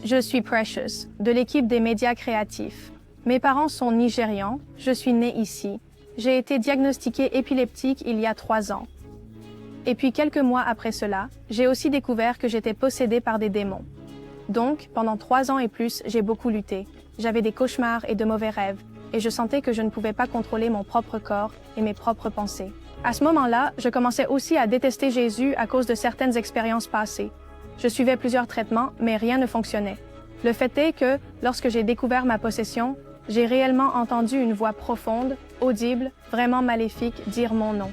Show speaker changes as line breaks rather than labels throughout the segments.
Je suis Precious, de l'équipe des médias créatifs. Mes parents sont nigérians, je suis née ici. J'ai été diagnostiquée épileptique il y a 3 ans. Et puis quelques mois après cela, j'ai aussi découvert que j'étais possédée par des démons. Donc, pendant 3 ans et plus, j'ai beaucoup lutté. J'avais des cauchemars et de mauvais rêves, et je sentais que je ne pouvais pas contrôler mon propre corps et mes propres pensées. À ce moment-là, je commençais aussi à détester Jésus à cause de certaines expériences passées. Je suivais plusieurs traitements, mais rien ne fonctionnait. Le fait est que, lorsque j'ai découvert ma possession, j'ai réellement entendu une voix profonde, audible, vraiment maléfique dire mon nom.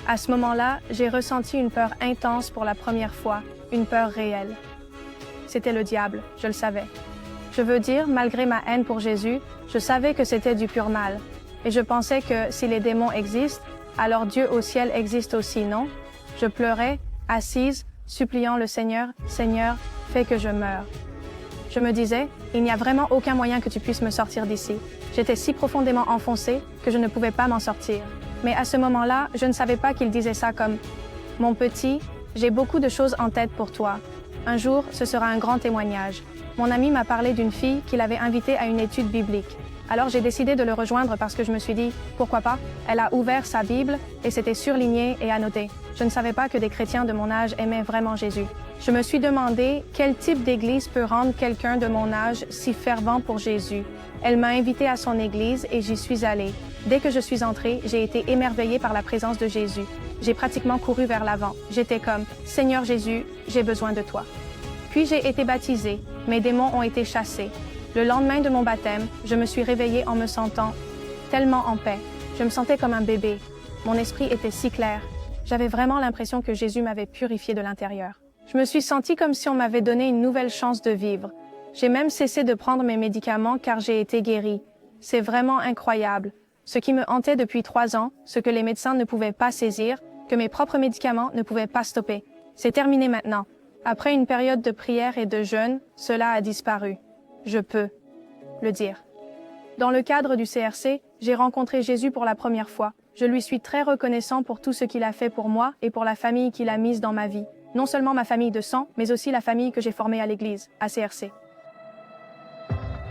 À ce moment-là, j'ai ressenti une peur intense pour la première fois, une peur réelle. C'était le diable, je le savais. Je veux dire, malgré ma haine pour Jésus, je savais que c'était du pur mal. Et je pensais que si les démons existent, alors Dieu au ciel existe aussi, non? Je pleurais, assise, suppliant le Seigneur, « Seigneur, fais que je meure. » Je me disais, il n'y a vraiment aucun moyen que tu puisses me sortir d'ici. J'étais si profondément enfoncée que je ne pouvais pas m'en sortir. Mais à ce moment-là, je ne savais pas qu'il disait ça comme « Mon petit, j'ai beaucoup de choses en tête pour toi. Un jour, ce sera un grand témoignage. » Mon ami m'a parlé d'une fille qu'il avait invitée à une étude biblique. Alors j'ai décidé de le rejoindre parce que je me suis dit, pourquoi pas? Elle a ouvert sa Bible et c'était surligné et annoté. Je ne savais pas que des chrétiens de mon âge aimaient vraiment Jésus. Je me suis demandé quel type d'église peut rendre quelqu'un de mon âge si fervent pour Jésus. Elle m'a invitée à son église et j'y suis allée. Dès que je suis entrée, j'ai été émerveillée par la présence de Jésus. J'ai pratiquement couru vers l'avant. J'étais comme, Seigneur Jésus, j'ai besoin de toi. Puis j'ai été baptisée. Mes démons ont été chassés. Le lendemain de mon baptême, je me suis réveillée en me sentant tellement en paix. Je me sentais comme un bébé. Mon esprit était si clair. J'avais vraiment l'impression que Jésus m'avait purifiée de l'intérieur. Je me suis sentie comme si on m'avait donné une nouvelle chance de vivre. J'ai même cessé de prendre mes médicaments car j'ai été guérie. C'est vraiment incroyable. Ce qui me hantait depuis 3 ans, ce que les médecins ne pouvaient pas saisir, que mes propres médicaments ne pouvaient pas stopper. C'est terminé maintenant. Après une période de prière et de jeûne, cela a disparu. Je peux le dire. Dans le cadre du CRC, j'ai rencontré Jésus pour la première fois. Je lui suis très reconnaissant pour tout ce qu'il a fait pour moi et pour la famille qu'il a mise dans ma vie. Non seulement ma famille de sang, mais aussi la famille que j'ai formée à l'église, à CRC.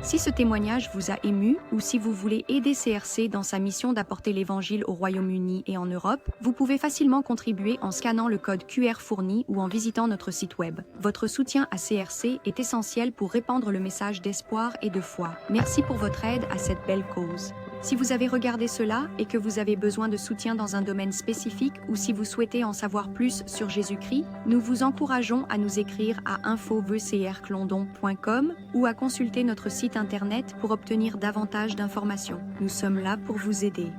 Si ce témoignage vous a ému ou si vous voulez aider CRC dans sa mission d'apporter l'Évangile au Royaume-Uni et en Europe, vous pouvez facilement contribuer en scannant le code QR fourni ou en visitant notre site web. Votre soutien à CRC est essentiel pour répandre le message d'espoir et de foi. Merci pour votre aide à cette belle cause. Si vous avez regardé cela et que vous avez besoin de soutien dans un domaine spécifique ou si vous souhaitez en savoir plus sur Jésus-Christ, nous vous encourageons à nous écrire à info@crclondon.com ou à consulter notre site internet pour obtenir davantage d'informations. Nous sommes là pour vous aider.